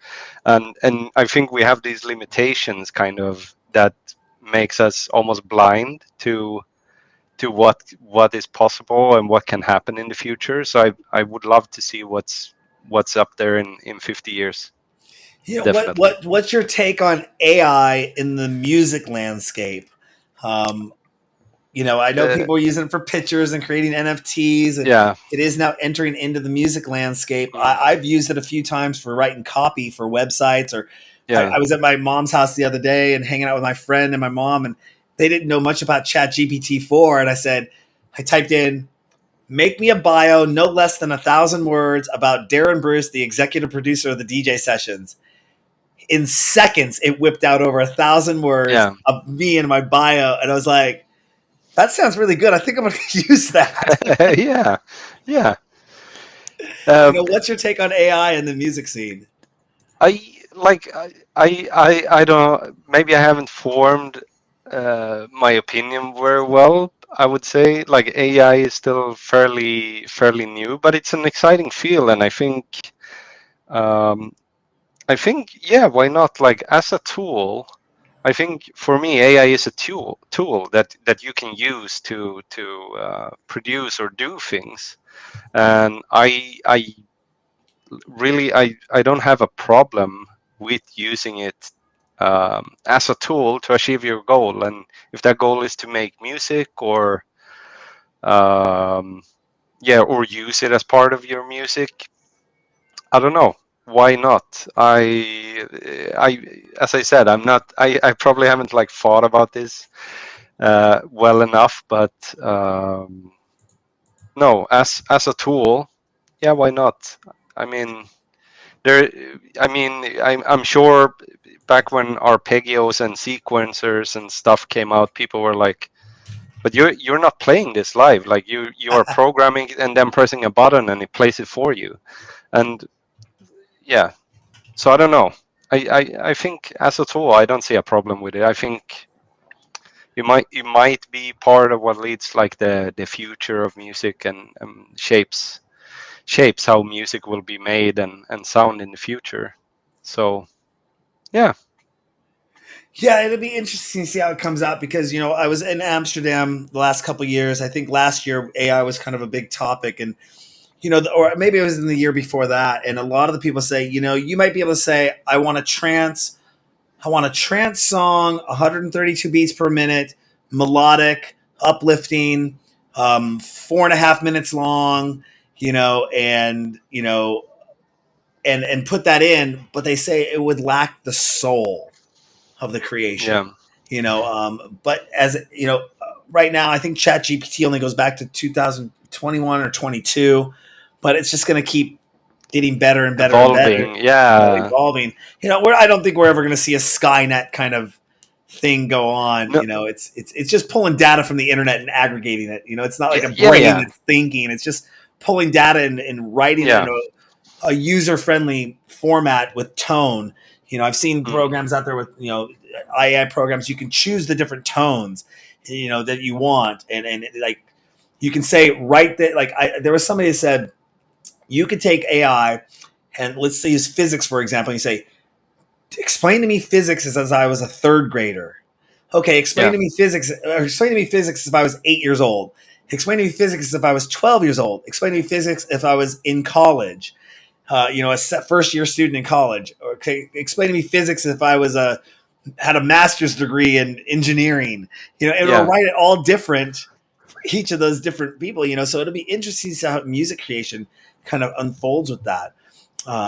And I think we have these limitations kind of that makes us almost blind to what is possible and what can happen in the future. So I would love to see what's up there in 50 years. Definitely. What's your take on AI in the music landscape? Um, I know Uh, people are using it for pictures and creating NFTs, and yeah. it is now entering into the music landscape. Mm, I've used it a few times for writing copy for websites, or yeah. I was at my mom's house the other day and hanging out with my friend and my mom, and they didn't know much about Chat GPT-4. And I typed in, make me a bio no less than 1,000 words about Darren Bruce, the executive producer of the DJ sessions. In seconds, it whipped out over 1,000 words Yeah. of me and my bio. And I was like, that sounds really good. I think I'm going to use that. Yeah. Yeah. Um, What's your take on AI in the music scene? I like I don't, maybe I haven't formed my opinion very well. I would say like AI is still fairly new, but it's an exciting field, and um, I think yeah, why not? Like as a tool, I think for me AI is a tool that you can use to produce or do things, and I really I don't have a problem with using it as a tool to achieve your goal. And if that goal is to make music, or yeah, or use it as part of your music, I don't know, why not? I as I said, I probably haven't like thought about this well enough, but no, as a tool, yeah, why not? I mean, there, I'm sure back when arpeggios and sequencers and stuff came out, people were like, but you're not playing this live, like you are programming and then pressing a button and it plays it for you. And yeah, so I don't know. I think as a tool I don't see a problem with it. I think it might be part of what leads like the future of music, and shapes how music will be made and sound in the future. So yeah. Yeah, it'll be interesting to see how it comes out because I was in Amsterdam the last couple of years. I think last year AI was kind of a big topic, and or maybe it was in the year before that. And a lot of the people say, you might be able to say, I want a trance song, 132 beats per minute, melodic, uplifting, 4.5 minutes long, and and put that in, but they say it would lack the soul of the creation. Yeah. But as right now, I think ChatGPT only goes back to 2021 or 22, but it's just going to keep getting better and better and better, Evolving. Yeah. evolving. I don't think we're ever going to see a Skynet kind of thing go on. No, It's just pulling data from the internet and aggregating it. It's not like yeah, a yeah, brain yeah, that's thinking. It's just pulling data and writing it in yeah. a user friendly format with tone. I've seen Mm, programs out there with AI programs. You can choose the different tones that you want, and like you can say right there. Like there was somebody that said you could take AI and let's say use physics for example. You say, explain to me physics as I was a third grader. Okay, explain yeah, to me physics. Or explain to me physics if I was 8 years old. Explain to me physics if I was 12 years old. Explain to me physics if I was in college. A first year student in college. Okay, explain to me physics if I was had a master's degree in engineering. It'll yeah, write it all different for each of those different people. So it'll be interesting to see how music creation kind of unfolds with that.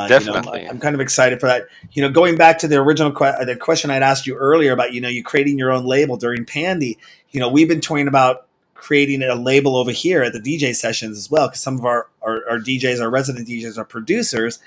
definitely. I'm kind of excited for that. Going back to the original the question I'd asked you earlier about you creating your own label during Pandy. We've been toying about creating a label over here at the DJ sessions as well because some of our DJs, our resident DJs, are producers.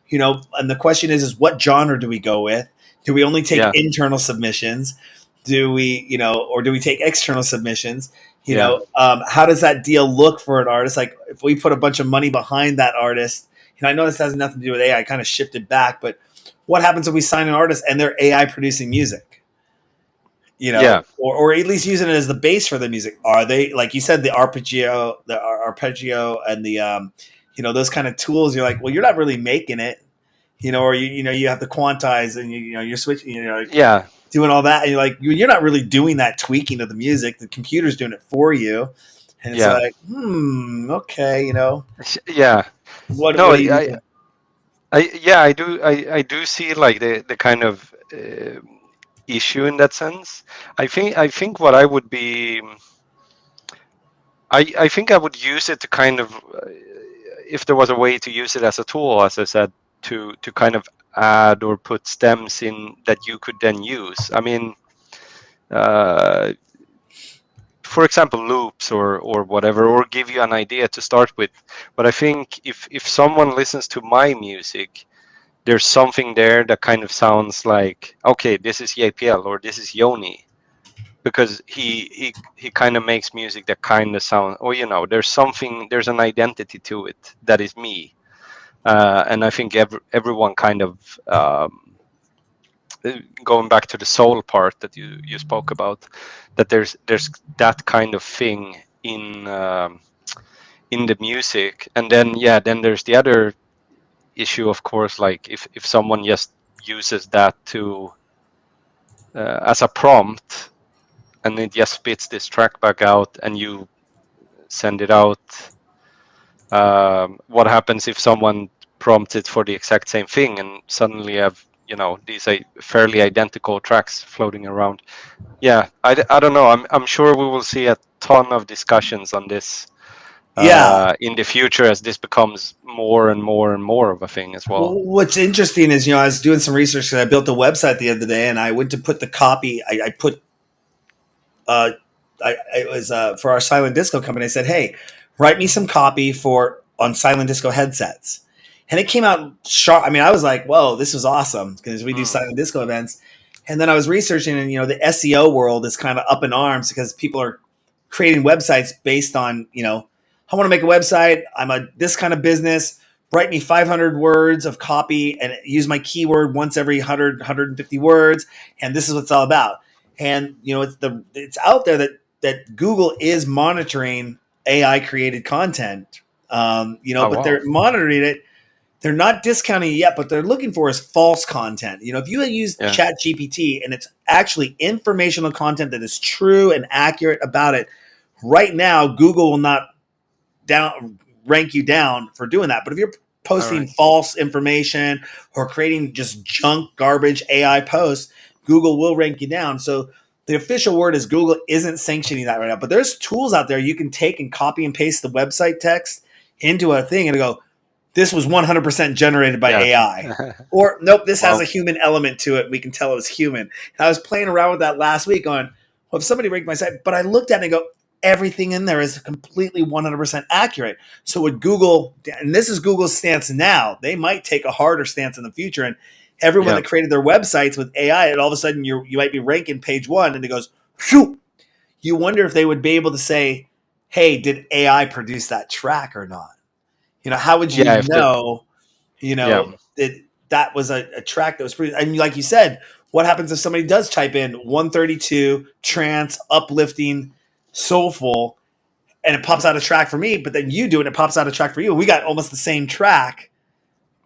And the question is what genre do we go with? Do we only take Yeah, internal submissions? Do we, or do we take external submissions? yeah, How does that deal look for an artist? Like if we put a bunch of money behind that artist, I know this has nothing to do with AI. I kind of shifted back, but what happens if we sign an artist and they're AI producing music? yeah, Or at least using it as the base for the music. Are they, like you said, the arpeggio and the those kind of tools? You're like, well, you're not really making it, or you have to quantize and you're switching, yeah, doing all that, and you're like, you're not really doing that tweaking of the music. The computer's doing it for you, and it's yeah, like, okay, yeah. what No, do you do? yeah, I do see like the kind of issue in that sense. I think what I would be, I think I would use it to kind of, if there was a way to use it as a tool, as I said, to kind of add or put stems in that you could then use. I mean, uh, for example, loops or whatever, or give you an idea to start with. But I think if someone listens to my music, there's something there that kind of sounds like, okay, this is JPL or this is Joni, because he kind of makes music that kind of sound, or there's an identity to it that is me. And I think everyone kind of, going back to the soul part that you spoke about, that there's that kind of thing in the music. And then then there's the other issue, of course, like if someone just uses that to, as a prompt, and it just spits this track back out and you send it out. What happens if someone prompts it for the exact same thing and suddenly you have these fairly identical tracks floating around? Yeah, I don't know. I'm sure we will see a ton of discussions on this Yeah. in the future as this becomes more and more and more of a thing as well. Well, what's interesting is, I was doing some research because I built a website the other day, and I went to put the copy. I put, it was for our silent disco company. I said, "Hey, write me some copy for on silent disco headsets," and it came out sharp. I mean, I was like, "Whoa, this was awesome!" Because we do Mm, silent disco events, and then I was researching, and the SEO world is kind of up in arms because people are creating websites based on, I want to make a website. I'm a this kind of business. Write me 500 words of copy and use my keyword once every 150 words, and this is what it's all about. And it's out there that Google is monitoring AI created content. oh But wow. they're monitoring it. They're not discounting it yet, but they're looking for is false content. If you use Yeah. Chat GPT and it's actually informational content that is true and accurate about it, right now Google will not down rank you down for doing that. But if you're All posting right. false information or creating just junk garbage AI posts, Google will rank you down. So the official word is Google isn't sanctioning that right now. But there's tools out there you can take and copy and paste the website text into a thing and go, this was 100% generated by Yeah. AI. Or nope, this has Well, a human element to it. We can tell it was human. And I was playing around with that last week on, well, if somebody ranked my site, but I looked at it and go, everything in there is completely 100% accurate. So with Google, and this is Google's stance now, they might take a harder stance in the future. And everyone Yeah. that created their websites with AI, and all of a sudden you might be ranking page one, and it goes, phew. You wonder if they would be able to say, "Hey, did AI produce that track or not?" How would you Yeah. If the know? Yeah. That that was a track that was produced. I mean, like you said, what happens if somebody does type in 132 trance, uplifting, soulful, and it pops out a track for me, but then you do it, and it pops out a track for you. We got almost the same track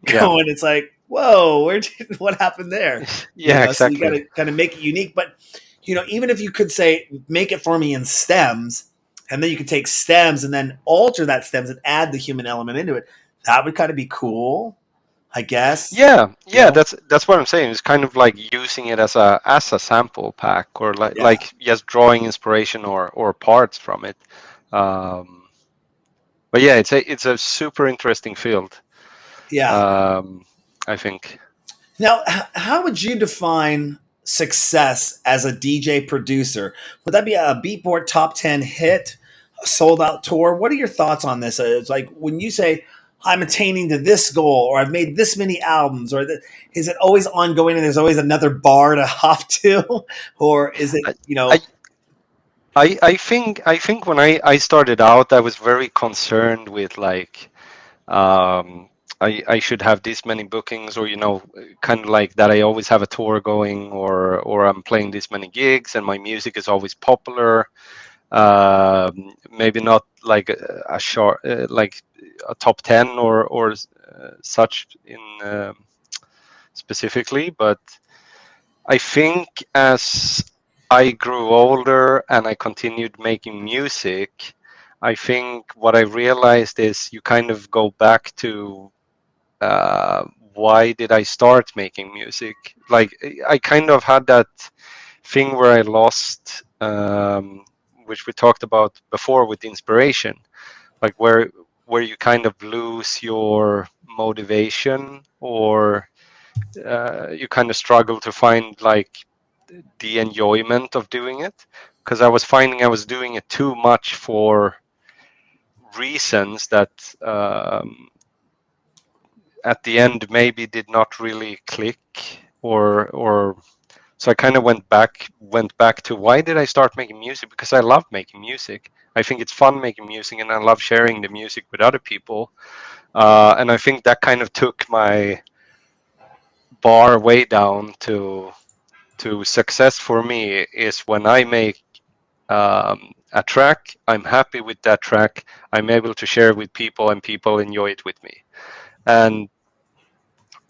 Yeah. going. It's like, whoa, what happened there? Yeah. So you got Exactly. to kind of make it unique. But even if you could say, make it for me in stems, and then you could take stems and then alter that stems and add the human element into it, that would kind of be cool, I guess. Yeah. You Yeah. know? That's what I'm saying. It's kind of like using it as a sample pack, or Yeah. just drawing inspiration or parts from it. Um, but yeah, it's a super interesting field. Yeah. Um, I think. Now, how would you define success as a DJ producer? Would that be a Beatport top 10 hit, a sold out tour? What are your thoughts on this? It's like when you say, I'm attaining to this goal, or I've made this many albums, or is it always ongoing and there's always another bar to hop to? Or is it, I, I I think when I started out, I was very concerned with like um, I should have this many bookings, or kind of like that I always have a tour going, or I'm playing this many gigs and my music is always popular. Maybe not like a short like a top 10 or such in specifically, but I think as I grew older and I continued making music, I think what I realized is you kind of go back to uh, why did I start making music? Like I kind of had that thing where I lost, which we talked about before with inspiration, like where you kind of lose your motivation, or you kind of struggle to find like the enjoyment of doing it, because I was finding I was doing it too much for reasons that at the end maybe did not really click, or so I kind of went back to why did I start making music? Because I love making music. I think it's fun making music, and I love sharing the music with other people. And I think that kind of took my bar way down to success for me is when I make a track, I'm happy with that track, I'm able to share it with people, and people enjoy it with me. And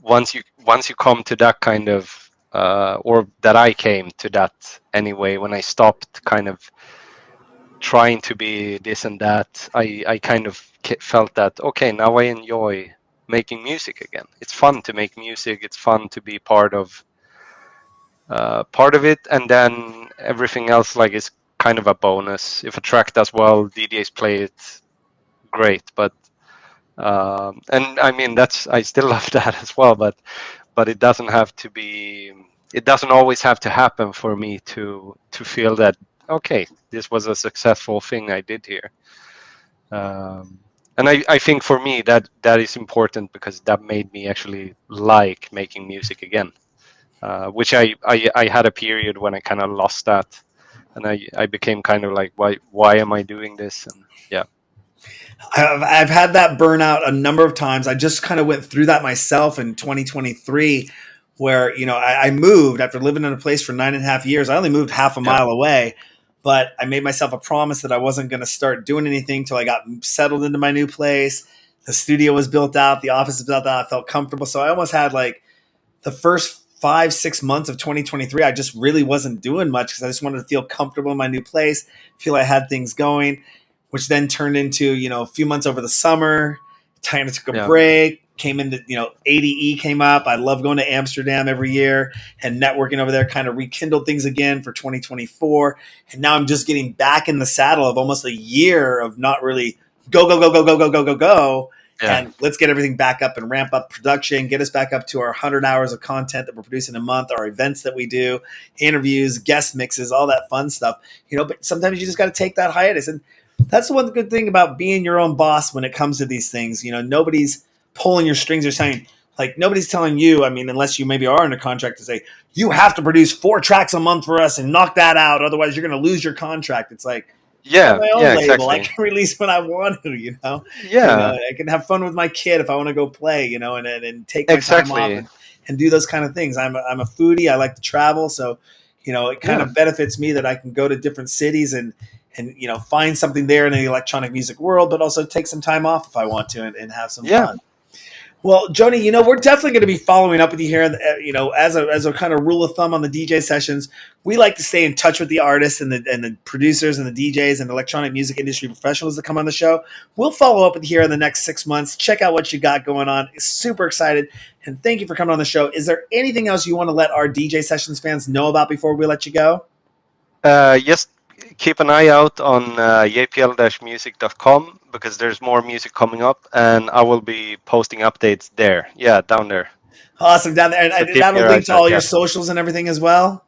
once you come to that kind of or that I came to that anyway, when I stopped kind of trying to be this and that, I kind of felt that okay, now I enjoy making music again. It's fun to make music. It's fun to be part of it, and then everything else like is kind of a bonus. If a track does well, DJs play it great, but and I mean that's I still love that as well, but it doesn't have to be. It doesn't always have to happen for me to feel that okay, this was a successful thing I did here. And I think for me that is important because that made me actually like making music again, which I had a period when I kind of lost that, and I became kind of like why am I doing this? And yeah. I've had that burnout a number of times. I just kind of went through that myself in 2023, where I moved after living in a place for 9.5 years. I only moved half a Yeah. mile away, but I made myself a promise that I wasn't going to start doing anything till I got settled into my new place. The studio was built out, the office was built out. I felt comfortable, so I almost had like the first 5-6 months of 2023, I just really wasn't doing much because I just wanted to feel comfortable in my new place, feel I had things going, which then turned into, a few months over the summer. Kind of took a Yeah. break, came into, ADE came up. I love going to Amsterdam every year and networking over there, kind of rekindled things again for 2024. And now I'm just getting back in the saddle of almost a year of not really go, go, go, go, go, go, go, go, go, Yeah. and let's get everything back up and ramp up production, get us back up to our 100 hours of content that we're producing a month, our events that we do, interviews, guest mixes, all that fun stuff. But sometimes you just got to take that hiatus. And that's the one good thing about being your own boss when it comes to these things. Nobody's pulling your strings or saying, like nobody's telling you, I mean, unless you maybe are under contract to say, you have to produce 4 tracks a month for us and knock that out. Otherwise you're going to lose your contract. It's like, I got Yeah, my own yeah, label. I exactly. can release when I want to, Yeah, I can have fun with my kid if I want to go play, and take my time off exactly. and do those kind of things. I'm a foodie. I like to travel. So, it kind Yeah, of benefits me that I can go to different cities and find something there in the electronic music world, but also take some time off if I want to and have some yeah. fun. Well, Joni, we're definitely going to be following up with you here. As a kind of rule of thumb on the DJ sessions, we like to stay in touch with the artists and the producers and the DJs and electronic music industry professionals that come on the show. We'll follow up with you here in the next 6 months. Check out what you got going on. Super excited, and thank you for coming on the show. Is there anything else you want to let our DJ sessions fans know about before we let you go? Just keep an eye out on ypl-music.com because there's more music coming up, and I will be posting updates there. Yeah, down there. Awesome, down there, So and keep that'll your link eyes to out. all your Yeah, socials and everything as well.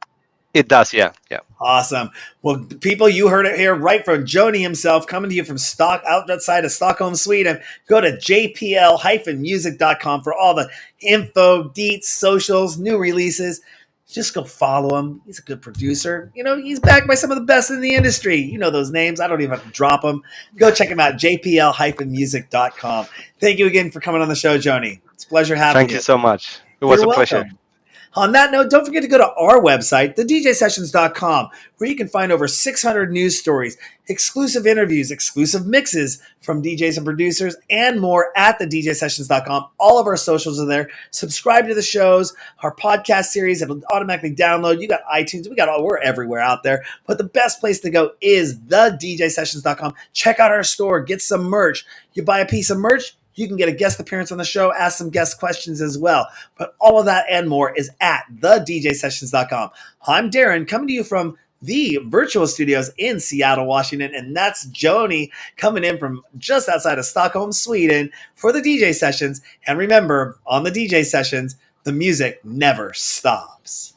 it does. Yeah, yeah. Awesome. Well, people, you heard it here right from Joni himself, coming to you from outside of Stockholm, Sweden. Go to jpl-music.com for all the info, deets, socials, new releases. Just go follow him. He's a good producer. He's backed by some of the best in the industry. You know those names. I don't even have to drop them. Go check him out, jpl-music.com. Thank you again for coming on the show, Joni. It's a pleasure having Thank you you. so much. It was You're a pleasure. welcome. On that note, don't forget to go to our website, thedjsessions.com, where you can find over 600 news stories, exclusive interviews, exclusive mixes from DJs and producers, and more at thedjsessions.com. All of our socials are there. Subscribe to the shows, our podcast series. It'll automatically download. You got iTunes. We're everywhere out there. But the best place to go is thedjsessions.com. Check out our store. Get some merch. You buy a piece of merch, you can get a guest appearance on the show, ask some guest questions as well. But all of that and more is at thedjsessions.com. I'm Darren, coming to you from the virtual studios in Seattle, Washington, and that's Joni coming in from just outside of Stockholm, Sweden for the DJ sessions. And remember, on the DJ sessions, the music never stops.